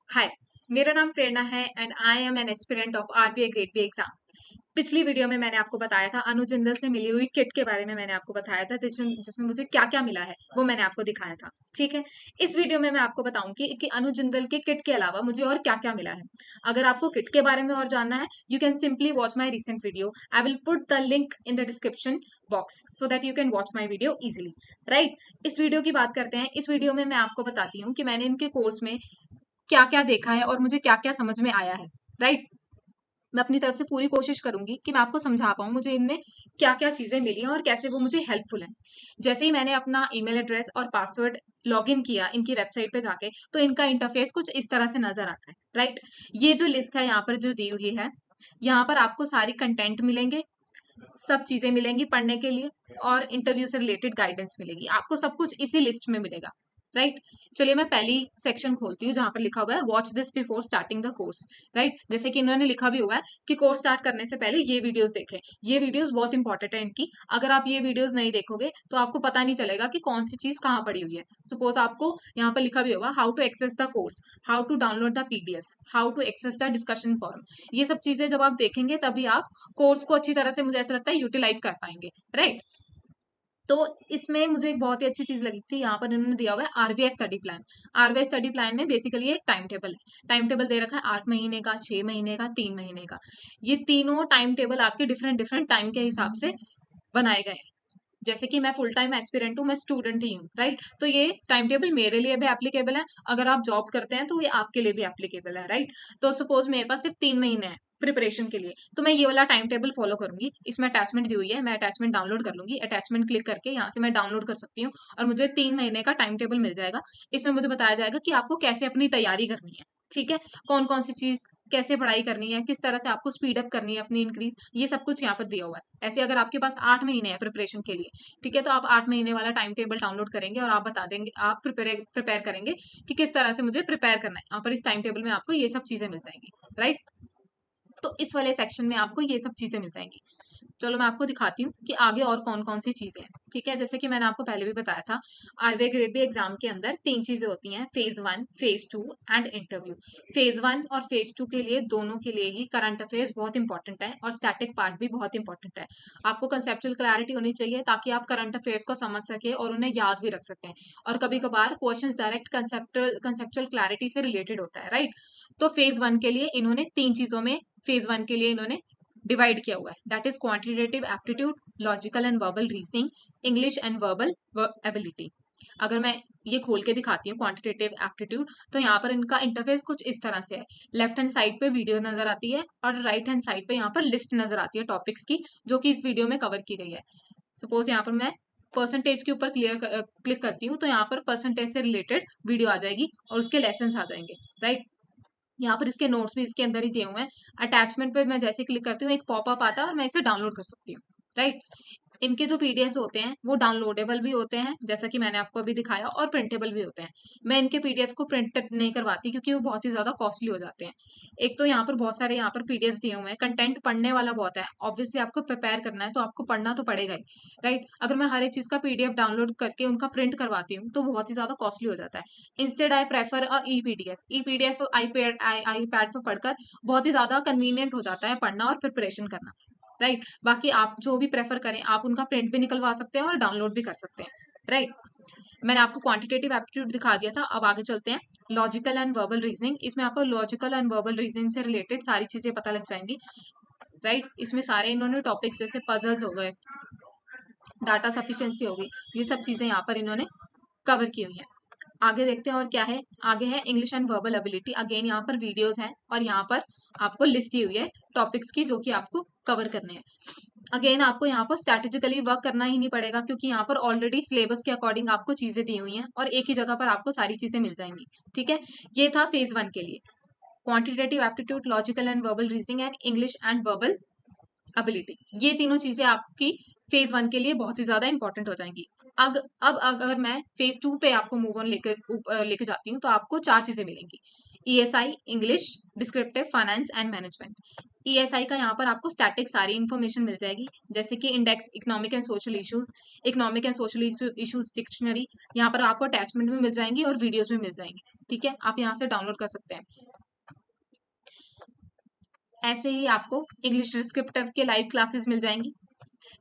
हाय, मेरा नाम प्रेरणा है and I am an aspirant of RBI grade B exam. पिछली वीडियो में मैंने आपको बताया था अनु जिंदल से मिली हुई किट के बारे में। मैंने आपको बताया था जिसमें जिसमें मुझे क्या क्या मिला है वो मैंने आपको दिखाया था। ठीक है, इस वीडियो में मैं आपको बताऊंगी कि अनु जिंदल के किट के अलावा मुझे और क्या क्या मिला है। अगर आपको किट के बारे में और जानना है, you can simply watch my recent video. I will put the link in the description box so that you can watch my video easily. Right, इस वीडियो की बात करते हैं। इस वीडियो में मैं आपको बताती हूँ कि मैंने इनके कोर्स में क्या क्या देखा है और मुझे क्या क्या समझ में आया है। राइट, मैं अपनी तरफ से पूरी कोशिश करूंगी कि मैं आपको समझा पाऊँ मुझे इनमें क्या क्या चीजें मिली हैं और कैसे वो मुझे हेल्पफुल है। जैसे ही मैंने अपना ईमेल एड्रेस और पासवर्ड लॉग इन किया इनकी वेबसाइट पे जाके, तो इनका इंटरफेस कुछ इस तरह से नजर आता है। राइट, ये जो लिस्ट है यहाँ पर जो दी हुई है, यहाँ पर आपको सारी कंटेंट मिलेंगे, सब चीजें मिलेंगी पढ़ने के लिए, और इंटरव्यू से रिलेटेड गाइडेंस मिलेगी। आपको सब कुछ इसी लिस्ट में मिलेगा। राइट, चलिए मैं पहली सेक्शन खोलती हूँ जहां पर लिखा हुआ है watch this before starting the course. Right, जैसे कि इन्होंने लिखा भी हुआ है कि कोर्स स्टार्ट करने से पहले ये वीडियोस देखें। ये वीडियोस बहुत इंपॉर्टेंट है इनकी। अगर आप ये वीडियोस नहीं देखोगे तो आपको पता नहीं चलेगा कि कौन सी चीज कहाँ पड़ी हुई है। सपोज आपको यहाँ पर लिखा भी होगा how to access the course, how to download the PDF, how to access the discussion forum. ये सब चीजें जब आप देखेंगे तभी आप कोर्स को अच्छी तरह से, मुझे ऐसा लगता है, यूटिलाइज कर पाएंगे। राइट, तो इसमें मुझे एक बहुत ही अच्छी चीज लगी थी, यहाँ पर इन्होंने दिया हुआ है RBI study plan. RBI study plan में बेसिकली एक टाइम टेबल है। टाइम टेबल दे रखा है 8 महीने का, 6 महीने का, 3 महीने का। ये तीनों टाइम टेबल आपके डिफरेंट डिफरेंट टाइम के हिसाब से बनाए गए हैं। जैसे कि मैं फुल टाइम एस्पिरेंट हूँ, मैं स्टूडेंट ही हूँ। राइट, तो ये टाइम टेबल मेरे लिए भी एप्लीकेबल है। अगर आप जॉब करते हैं तो ये आपके लिए भी एप्लीकेबल है। राइट, तो सपोज मेरे पास सिर्फ 3 महीने हैं प्रिपरेशन के लिए, तो मैं ये वाला टाइम टेबल फॉलो करूंगी। इसमें अटैचमेंट दी हुई है, मैं अटैचमेंट डाउनलोड कर लूंगी। अटैचमेंट क्लिक करके यहाँ से मैं डाउनलोड कर सकती हूँ और मुझे 3 महीने का टाइम टेबल मिल जाएगा। इसमें मुझे बताया जाएगा कि आपको कैसे अपनी तैयारी करनी है। ठीक है, कौन कौन सी चीज कैसे पढ़ाई करनी है, किस तरह से आपको स्पीड अप करनी है अपनी इंक्रीज, ये सब कुछ यहाँ पर दिया हुआ है। ऐसे अगर आपके पास 8 महीने हैं प्रिपरेशन के लिए, ठीक है, तो आप 8 महीने वाला टाइम टेबल डाउनलोड करेंगे और आप बता देंगे, आप प्रिपेयर करेंगे कि किस तरह से मुझे प्रिपेयर करना है। यहाँ पर इस टाइम टेबल में आपको ये सब चीजें मिल जाएंगी। राइट, तो इस वाले सेक्शन में आपको ये सब चीजें मिल जाएंगी। चलो मैं आपको दिखाती हूँ कि आगे और कौन कौन सी चीजें हैं। ठीक है, जैसे कि मैंने आपको पहले भी बताया था, आरबीआई ग्रेड बी एग्जाम के अंदर 3 चीजें होती हैं, phase 1, phase 2 and interview. Phase 1 और फेज 2 के लिए, दोनों के लिए ही करंट अफेयर्स बहुत इंपॉर्टेंट है और स्टैटिक पार्ट भी बहुत इंपॉर्टेंट है। आपको कंसेप्चुअल क्लैरिटी होनी चाहिए ताकि आप करंट अफेयर्स को समझ सके और उन्हें याद भी रख सकें। और कभी कभार क्वेश्चंस डायरेक्ट कंसेप्चुअल क्लैरिटी से रिलेटेड होता है। राइट, तो फेज 1 के लिए इन्होंने 3 चीजों में, फेज 1 के लिए इन्होंने डिवाइड किया हुआ है, that is quantitative aptitude, logical and verbal reasoning, English and verbal ability. अगर मैं ये खोल के दिखाती हूँ क्वांटिटेटिव एप्टीट्यूड, तो यहाँ पर इनका इंटरफेस कुछ इस तरह से है। लेफ्ट हैंड साइड पे वीडियो नजर आती है और राइट हैंड साइड पे यहाँ पर लिस्ट नजर आती है टॉपिक्स की, जो कि इस वीडियो में कवर की गई है। सपोज यहाँ पर मैं परसेंटेज के ऊपर क्लिक करती हूँ, तो यहाँ पर परसेंटेज से रिलेटेड वीडियो आ जाएगी और उसके लेसन आ जाएंगे। राइट, यहाँ पर इसके नोट्स भी इसके अंदर ही दिए हुए हैं। अटैचमेंट पे मैं जैसे क्लिक करती हूँ एक पॉपअप आता है और मैं इसे डाउनलोड कर सकती हूँ। राइट, इनके जो पीडीएफ होते हैं वो डाउनलोडेबल भी होते हैं, जैसा कि मैंने आपको अभी दिखाया, और प्रिंटेबल भी होते हैं। मैं इनके पीडीएफ को प्रिंट नहीं करवाती क्योंकि वो बहुत ही ज्यादा कॉस्टली हो जाते हैं। एक तो यहाँ पर बहुत सारे यहाँ पर पीडीएफ दिए हुए हैं, कंटेंट पढ़ने वाला बहुत है। ऑब्वियसली आपको प्रिपेयर करना है तो आपको पढ़ना तो पड़ेगा ही। राइट, अगर मैं हर एक चीज का पीडीएफ डाउनलोड करके उनका प्रिंट करवाती हूँ तो बहुत ही ज्यादा कॉस्टली हो जाता है। Instead I prefer a E PDF. E PDF eye pad पर पढ़कर बहुत ही ज्यादा कन्वीनियंट हो जाता है पढ़ना और प्रिपरेशन करना। राइट, बाकी आप जो भी प्रेफर करें, आप उनका प्रिंट भी निकलवा सकते हैं और डाउनलोड भी कर सकते हैं। राइट, मैंने आपको क्वांटिटेटिव एप्टीट्यूड दिखा दिया था, अब आगे चलते हैं। लॉजिकल एंड वर्बल रीजनिंग, इसमें आपको लॉजिकल एंड वर्बल रीजनिंग से रिलेटेड सारी चीजें पता लग जाएंगी। राइट, इसमें सारे इन्होंने टॉपिक्स जैसे पजल्स हो गए, डाटा सफिशिएंसी हो गई, ये सब चीजें यहाँ पर इन्होंने कवर की हुई है। आगे देखते हैं और क्या है। आगे है English and verbal ability. Again यहाँ पर वीडियोस हैं और यहाँ पर आपको लिस्ट दी हुई है टॉपिक्स की जो कि आपको कवर करने हैं। अगेन आपको यहाँ पर स्ट्रैटेजिकली वर्क करना ही नहीं पड़ेगा क्योंकि यहाँ पर ऑलरेडी सिलेबस के अकॉर्डिंग आपको चीजें दी हुई हैं और एक ही जगह पर आपको सारी चीजें मिल जाएंगी। ठीक है, ये था फेज 1 के लिए, quantitative aptitude, logical and verbal reasoning and English and verbal ability. ये तीनों चीजें आपकी फेज 1 के लिए बहुत ही ज्यादा इंपॉर्टेंट हो जाएंगी। अब अगर मैं फेज 2 पे आपको मूव ऑन लेके जाती हूँ तो आपको 4 चीजें मिलेंगी। ESI, English, descriptive, finance and management. ESI का यहाँ पर आपको स्टैटिक सारी इन्फॉर्मेशन मिल जाएगी, जैसे कि index economic and social issues, economic and social issues dictionary, यहाँ पर आपको अटैचमेंट में मिल जाएंगी और वीडियोस में मिल जाएंगी। ठीक है, आप यहाँ से डाउनलोड कर सकते हैं। ऐसे ही आपको इंग्लिश डिस्क्रिप्टिव के लाइव क्लासेस मिल जाएंगी।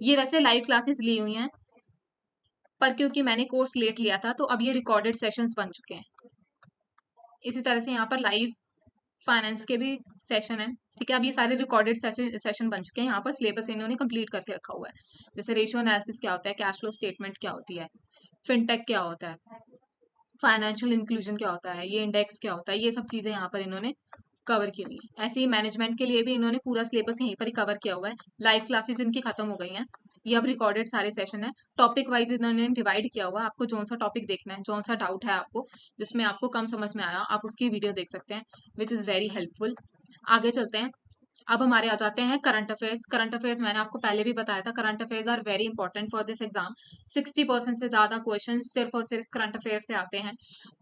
ये वैसे लाइव क्लासेस ली हुई हैं, पर क्योंकि मैंने कोर्स लेट लिया था तो अब ये रिकॉर्डेड सेशंस बन चुके हैं। इसी तरह से यहाँ पर लाइव फाइनेंस के भी सेशन है। ठीक है, अब ये सारे रिकॉर्डेड सेशन बन चुके हैं। यहाँ पर सिलेबस इन्होंने कंप्लीट करके रखा हुआ है, जैसे रेशियो एनालिसिस क्या होता है, कैश फ्लो स्टेटमेंट क्या होती है, फिनटेक क्या होता है, फाइनेंशियल इंक्लूजन क्या होता है, ये इंडेक्स क्या होता है, ये सब चीजें यहाँ पर इन्होंने कवर की हुई है। ऐसे ही मैनेजमेंट के लिए भी इन्होंने पूरा सिलेबस यहीं पर ही कवर किया हुआ है। लाइव क्लासेस इनकी खत्म हो गई हैं, ये अब रिकॉर्डेड सारे सेशन है। टॉपिक वाइज इन्होंने डिवाइड किया हुआ है, आपको जौन सा टॉपिक देखना है, जौन सा डाउट है आपको, जिसमें आपको कम समझ में आया, आप उसकी वीडियो देख सकते हैं, विच इज़ वेरी हेल्पफुल। आगे चलते हैं। अब हमारे आ जाते हैं करंट अफेयर्स। करंट अफेयर्स मैंने आपको पहले भी बताया था, current affairs are very important for this exam. 60% से ज्यादा क्वेश्चन सिर्फ और सिर्फ करंट अफेयर्स से आते हैं।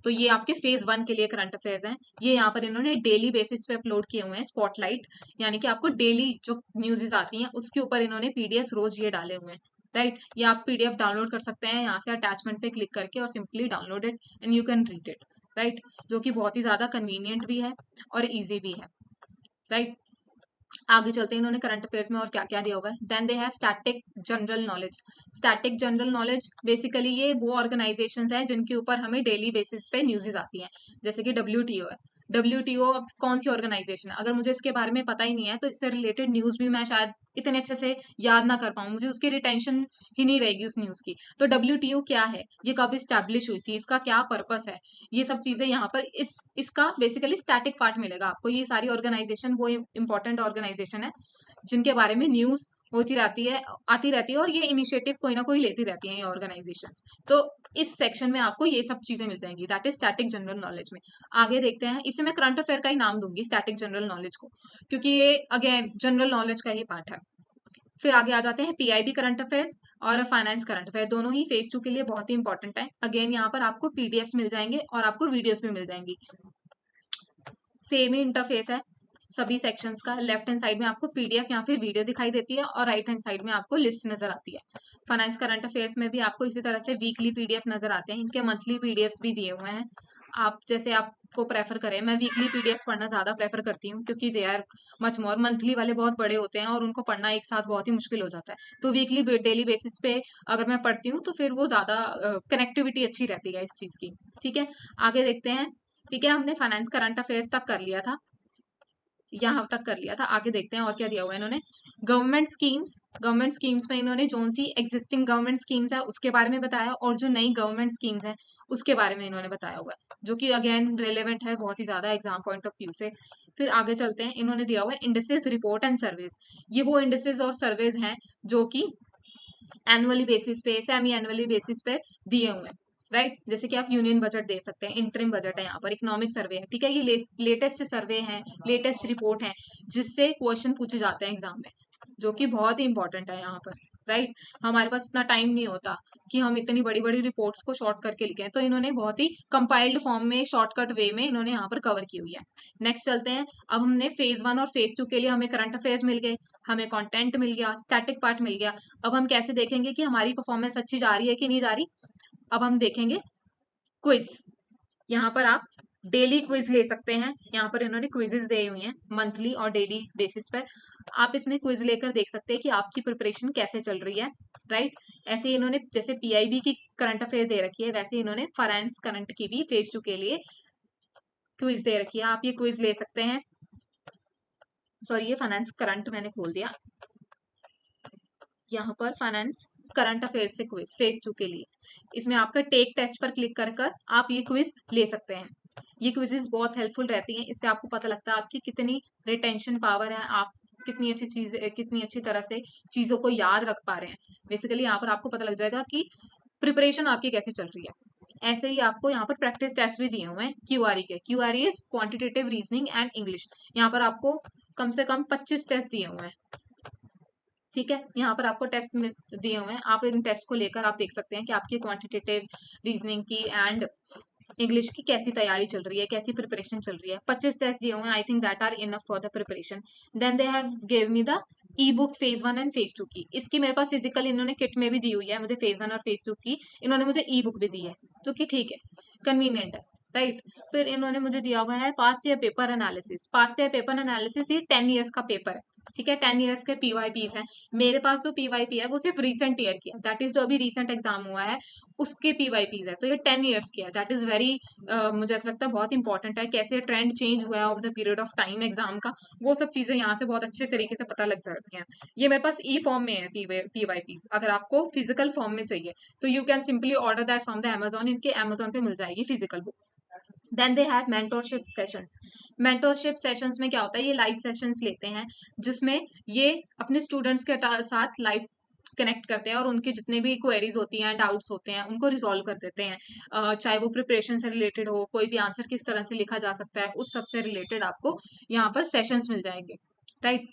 तो ये आपके फेज 1 के लिए करंट अफेयर्स हैं। ये यहाँ पर इन्होंने डेली बेसिस पे अपलोड किए हुए हैं, स्पॉटलाइट, यानी कि आपको डेली जो न्यूज़ आती हैं उसके ऊपर इन्होंने पीडीएफ रोज ये डाले हुए हैं। राइट, ये आप पीडीएफ डाउनलोड कर सकते हैं यहाँ से अटैचमेंट पे क्लिक करके, और simply download it and you can read it. Right, जो कि बहुत ही ज्यादा कन्वीनियंट भी है और ईजी भी है। राइट, आगे चलते हैं, इन्होंने करंट अफेयर्स में और क्या क्या दिया हुआ है। Then they have static general knowledge. Static general knowledge basically ये वो ऑर्गेनाइजेशंस हैं जिनके ऊपर हमें डेली बेसिस पे न्यूज़ आती हैं, जैसे कि WTO है। WTO अब कौन सी ऑर्गेनाइजेशन है, अगर मुझे इसके बारे में पता ही नहीं है तो इससे रिलेटेड न्यूज़ भी मैं शायद इतने अच्छे से याद ना कर पाऊँ, मुझे उसकी रिटेंशन ही नहीं रहेगी उस न्यूज़ की। तो WTO क्या है, ये कब स्टैब्लिश हुई थी, इसका क्या पर्पस है, ये सब चीजें यहाँ पर इसका बेसिकली स्टैटिक पार्ट मिलेगा आपको। ये सारी ऑर्गेनाइजेशन वो इंपॉर्टेंट ऑर्गेनाइजेशन है जिनके बारे में न्यूज होती रहती है, आती रहती है, और ये इनिशिएटिव कोई ना कोई लेती रहती है ये ऑर्गेनाइजेशंस। तो इस सेक्शन में आपको ये सब चीजें मिल जाएंगी, that is static general knowledge में। आगे देखते हैं, इसे मैं करंट अफेयर का ही नाम दूंगी स्टैटिक जनरल नॉलेज को, क्योंकि ये अगेन जनरल नॉलेज का ही पार्ट है। फिर आगे आ जाते हैं PIB करंट अफेयर्स और फाइनेंस करंट अफेयर, दोनों ही फेज 2 के लिए बहुत ही इंपॉर्टेंट है। अगेन यहाँ पर आपको पीडीएफ मिल जाएंगे और आपको वीडियोस भी मिल जाएंगी। सेम ही इंटरफेस है सभी सेक्शंस का। लेफ्ट हैंड साइड में आपको पीडीएफ या फिर वीडियो दिखाई देती है और राइट हैंड साइड में आपको लिस्ट नजर आती है। फाइनेंस करंट अफेयर्स में भी आपको इसी तरह से वीकली पीडीएफ नजर आते हैं, इनके मंथली पीडीएफ भी दिए हुए हैं। आप जैसे आपको प्रेफर करें, मैं वीकली पीडीएफ पढ़ना ज्यादा प्रेफर करती हूँ, क्योंकि they are much more, monthly वाले बहुत बड़े होते हैं और उनको पढ़ना एक साथ बहुत ही मुश्किल हो जाता है। तो वीकली डेली बेसिस पे अगर मैं पढ़ती हूँ तो फिर वो ज्यादा कनेक्टिविटी अच्छी रहती है इस चीज की। ठीक है, आगे देखते हैं। ठीक है, हमने फाइनेंस करंट अफेयर्स तक कर लिया था, यहाँ तक कर लिया था। आगे देखते हैं और क्या दिया हुआ है इन्होंने। गवर्नमेंट स्कीम्स में इन्होंने जोन सी एग्जिस्टिंग गवर्नमेंट स्कीम्स है उसके बारे में बताया, और जो नई गवर्नमेंट स्कीम्स है उसके बारे में इन्होंने बताया हुआ है, जो कि अगेन रिलेवेंट है बहुत ही ज्यादा एग्जाम पॉइंट ऑफ व्यू से। फिर आगे चलते हैं, इन्होंने दिया हुआ है इंडेक्सेस रिपोर्ट एंड सर्वेज। ये वो इंडेक्सेस और सर्वेज हैं जो कि एनुअली बेसिस पे, सेमी एनुअली बेसिस पे दिए हुए हैं। राइट, जैसे कि आप यूनियन बजट दे सकते हैं, इंटरिम बजट है, यहाँ पर इकोनॉमिक सर्वे है। ठीक है, ये लेटेस्ट सर्वे है, लेटेस्ट रिपोर्ट है, जिससे क्वेश्चन पूछे जाते हैं एग्जाम में, जो कि बहुत ही इंपॉर्टेंट है यहाँ पर। राइट, हमारे पास इतना टाइम नहीं होता कि हम इतनी बड़ी बड़ी रिपोर्ट्स को शॉर्ट करके लिखें, तो इन्होंने बहुत ही कंपाइल्ड फॉर्म में, शॉर्टकट वे में इन्होंने यहाँ पर कवर की हुई है। नेक्स्ट चलते हैं। अब हमने फेज 1 और फेज 2 के लिए हमें करंट अफेयर्स मिल गए, हमें कंटेंट मिल गया, स्टैटिक पार्ट मिल गया। अब हम कैसे देखेंगे कि हमारी परफॉर्मेंस अच्छी जा रही है कि नहीं जा रही। अब हम देखेंगे क्विज। यहाँ पर आप डेली क्विज ले सकते हैं, यहाँ पर इन्होंने क्विजेस दी हुई हैं मंथली और डेली बेसिस पर। आप इसमें क्विज लेकर देख सकते हैं कि आपकी प्रिपरेशन कैसे चल रही है। राइट, ऐसे इन्होंने जैसे PIB की करंट अफेयर दे रखी है, वैसे इन्होंने फाइनेंस करंट की भी फेज 2 के लिए क्विज दे रखी है, आप ये क्विज ले सकते हैं। सॉरी, ये फाइनेंस करंट मैंने खोल दिया, यहाँ पर फाइनेंस करंट अफेयर से क्विज फेज 2 के लिए, इसमें आपका टेक टेस्ट पर क्लिक कर कर आप ये क्विज ले सकते हैं। ये क्विजेस बहुत हेल्पफुल रहती हैं, इससे आपको पता लगता है आपकी कितनी रिटेंशन पावर है, आप कितनी अच्छी चीज, कितनी अच्छी तरह से चीजों को याद रख पा रहे हैं। बेसिकली यहाँ पर आपको पता लग जाएगा कि प्रिपरेशन आपकी कैसे चल रही है। ऐसे ही आपको यहाँ पर प्रैक्टिस टेस्ट भी दिए हुए हैं QRE के। QRE is quantitative reasoning and English. यहाँ पर आपको कम से कम 25 टेस्ट दिए हुए हैं। ठीक है, यहाँ पर आपको टेस्ट दिए हुए हैं, आप इन टेस्ट को लेकर आप देख सकते हैं कि आपकी क्वांटिटेटिव रीजनिंग की एंड इंग्लिश की कैसी तैयारी चल रही है, कैसी प्रिपरेशन चल रही है। 25 टेस्ट दिए हुए हैं, I think that are enough for the preparation. Then they have give me the e book phase 1 and phase 2 की। इसकी मेरे पास फिजिकल इन्होंने किट में भी दी हुई है मुझे, फेज 1 और फेज 2 की इन्होंने मुझे ई बुक भी दी है, जो कि ठीक है, कन्वीनियंट है, राइट। फिर इन्होंने मुझे दिया हुआ है past year paper analysis. Past year paper analysis ये 10 ईयर्स का पेपर है, ठीक है, 10 ईयर्स के पीवाईपीस हैं। मेरे पास जो पीवाईपी है वो सिर्फ रिसेंट ईयर की है, दैट इज जो अभी रिसेंट एग्जाम हुआ है उसके पीवाईपीस है, तो ये 10 ईयर्स की है। दैट इज वेरी, मुझे ऐसा लगता है बहुत इंपॉर्टेंट है, कैसे ट्रेंड चेंज हुआ है over the period of time exam का, वो सब चीजें यहाँ से बहुत अच्छे तरीके से पता लग जाती हैं। ये मेरे पास ई फॉर्म में है पीवाईपीस, अगर आपको फिजिकल फॉर्म में चाहिए तो you can simply order that from the Amazon, इनके अमेजोन पे मिल जाएगी physical book. Then they have mentorship sessions. Mentorship sessions में क्या होता है, ये लाइव सेशंस लेते हैं जिसमें ये अपने स्टूडेंट्स के साथ लाइव कनेक्ट करते हैं और उनकी जितने भी क्वेरीज होती हैं, डाउट्स होते हैं, उनको रिजॉल्व कर देते हैं। चाहे वो प्रिपरेशन से रिलेटेड हो, कोई भी आंसर किस तरह से लिखा जा सकता है, उस सब से रिलेटेड आपको यहाँ पर सेशंस मिल जाएंगे, राइट।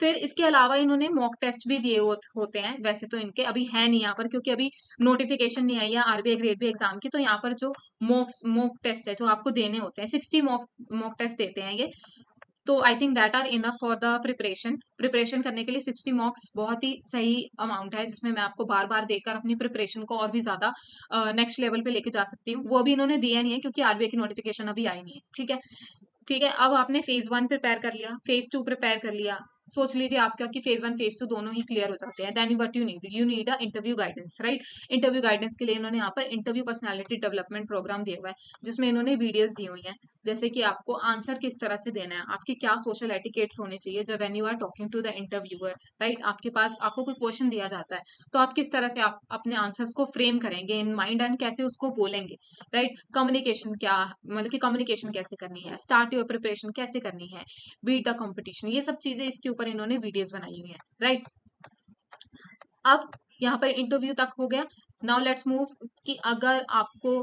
फिर इसके अलावा इन्होंने मॉक टेस्ट भी दिए होते हैं, वैसे तो इनके अभी है नहीं यहाँ पर क्योंकि अभी नोटिफिकेशन नहीं आई है आरबीआई ग्रेड बी एग्जाम की, तो यहाँ पर जो मॉक टेस्ट है जो आपको देने होते हैं, 60 मॉक टेस्ट देते हैं ये। तो I think that are enough for the preparation करने के लिए 60 मॉक्स बहुत ही सही अमाउंट है, जिसमें मैं आपको बार बार देकर अपनी प्रिपरेशन को और भी ज्यादा नेक्स्ट लेवल पे लेके जा सकती हूँ। वो अभी इन्होंने दिया नहीं है क्योंकि आरबीआई की नोटिफिकेशन अभी आई नहीं है, ठीक है। ठीक है, अब आपने फेज 1 प्रिपेयर कर लिया, फेज 2 प्रिपेयर कर लिया, सोच लीजिए आपका कि फेज 1 फेज 2 दोनों ही क्लियर हो जाते हैं, then what you need a interview guidance, right. Interview guidance के लिए इन्होंने यहाँ पर इंटरव्यू पर्सनालिटी डेवलपमेंट प्रोग्राम दिया हुआ है, जिसमें इन्होंने वीडियोस दी हुई हैं, जैसे कि आपको आंसर किस तरह से देना है, आपके क्या सोशल एटिकेट्स होने चाहिए जब when you are talking to the interviewer, right. आपके पास आपको कोई क्वेश्चन दिया जाता है तो आप किस तरह से आप अपने आंसर्स को फ्रेम करेंगे इन माइंड एंड कैसे उसको बोलेंगे, राइट। कम्युनिकेशन क्या, मतलब कि कम्युनिकेशन कैसे करनी है, स्टार्ट योर प्रिपरेशन कैसे करनी है, बीट द कंपटीशन, ये सब चीजें इसके ऊपर इन्होंने वीडियोस बनाई हुई है, राइट। अब यहाँ पर इंटरव्यू तक हो गया। नाउ लेट्स मूव कि अगर आपको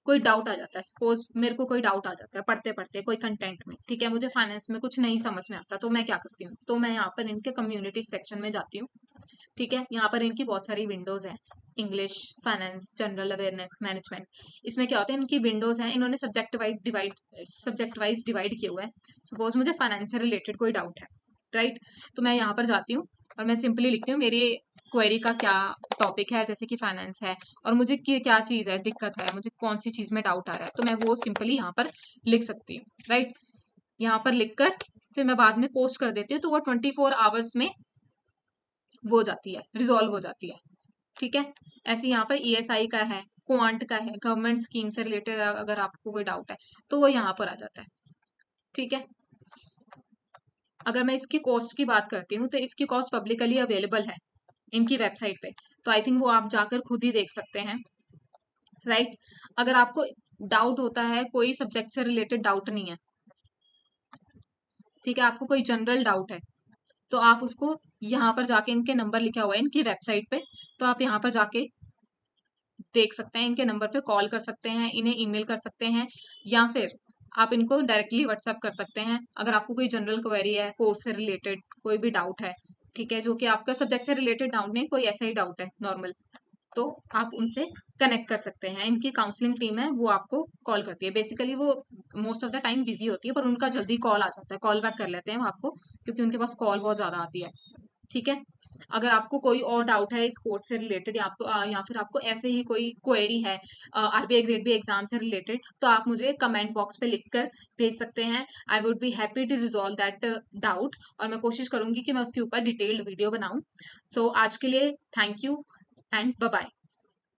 कोई डाउट आ जाता है, सपोज मेरे को कोई डाउट आ जाता है पढ़ते पढ़ते कोई कंटेंट में, ठीक है, मुझे फाइनेंस में कुछ नहीं समझ में आता, तो मैं क्या करती हूँ, तो मैं यहाँ पर इनके कम्युनिटी सेक्शन में जाती हूँ, ठीक है। यहाँ पर इनकी बहुत सारी विंडोज हैं, English, finance, general awareness, management. इसमें क्या होता है, इनकी विंडोज हैं, इन्होंने सब्जेक्ट वाइज डिवाइड किया हुआ है। सपोज मुझे फाइनेंस से रिलेटेड कोई डाउट है, राइट, तो मैं यहाँ पर जाती हूँ और मैं सिंपली लिखती हूँ मेरी क्वेरी का क्या टॉपिक है, जैसे कि फाइनेंस है और मुझे क्या चीज़ है, दिक्कत है, मुझे कौन सी चीज़ में डाउट आ रहा है, तो मैं वो सिंपली यहाँ पर लिख सकती हूँ, राइट। यहाँ पर लिखकर फिर मैं बाद में पोस्ट कर देती हूँ, तो वो 24 आवर्स में वो हो जाती है, रिजॉल्व हो जाती है, ठीक है। ऐसे यहाँ पर ईएसआई का है, क्वांट का है, गवर्नमेंट स्कीम से रिलेटेड अगर आपको कोई डाउट है तो वो यहाँ पर आ जाता है, ठीक है। अगर मैं इसकी कॉस्ट की बात करती हूँ तो इसकी कॉस्ट पब्लिकली अवेलेबल है इनकी वेबसाइट पे, तो आई थिंक वो आप जाकर खुद ही देख सकते हैं, राइट। अगर आपको डाउट होता है, कोई सब्जेक्ट से रिलेटेड डाउट नहीं है, ठीक है, आपको कोई जनरल डाउट है, तो आप उसको यहाँ पर जाके, इनके नंबर लिखा हुआ है इनकी वेबसाइट पे, तो आप यहाँ पर जाके देख सकते हैं, इनके नंबर पे कॉल कर सकते हैं, इन्हें ईमेल कर सकते हैं, या फिर आप इनको डायरेक्टली व्हाट्सएप कर सकते हैं अगर आपको कोई जनरल क्वेरी है, कोर्स से रिलेटेड कोई भी डाउट है, ठीक है, जो कि आपका सब्जेक्ट से रिलेटेड डाउट नहीं, कोई ऐसा ही डाउट है नॉर्मल, तो आप उनसे कनेक्ट कर सकते हैं। इनकी काउंसलिंग टीम है, वो आपको कॉल करती है, बेसिकली वो most of the time busy होती है पर उनका जल्दी कॉल आ जाता है, कॉल बैक कर लेते हैं वो आपको, क्योंकि उनके पास कॉल बहुत ज़्यादा आती है, ठीक है। अगर आपको कोई और डाउट है इस कोर्स से रिलेटेड, या आपको या फिर आपको ऐसे ही कोई क्वेरी है आरबीआई ग्रेड बी एग्जाम से रिलेटेड, तो आप मुझे कमेंट बॉक्स पे लिखकर भेज सकते हैं। I would be happy to resolve that doubt, और मैं कोशिश करूंगी कि मैं उसके ऊपर डिटेल्ड वीडियो बनाऊं। सो आज के लिए thank you and bye bye.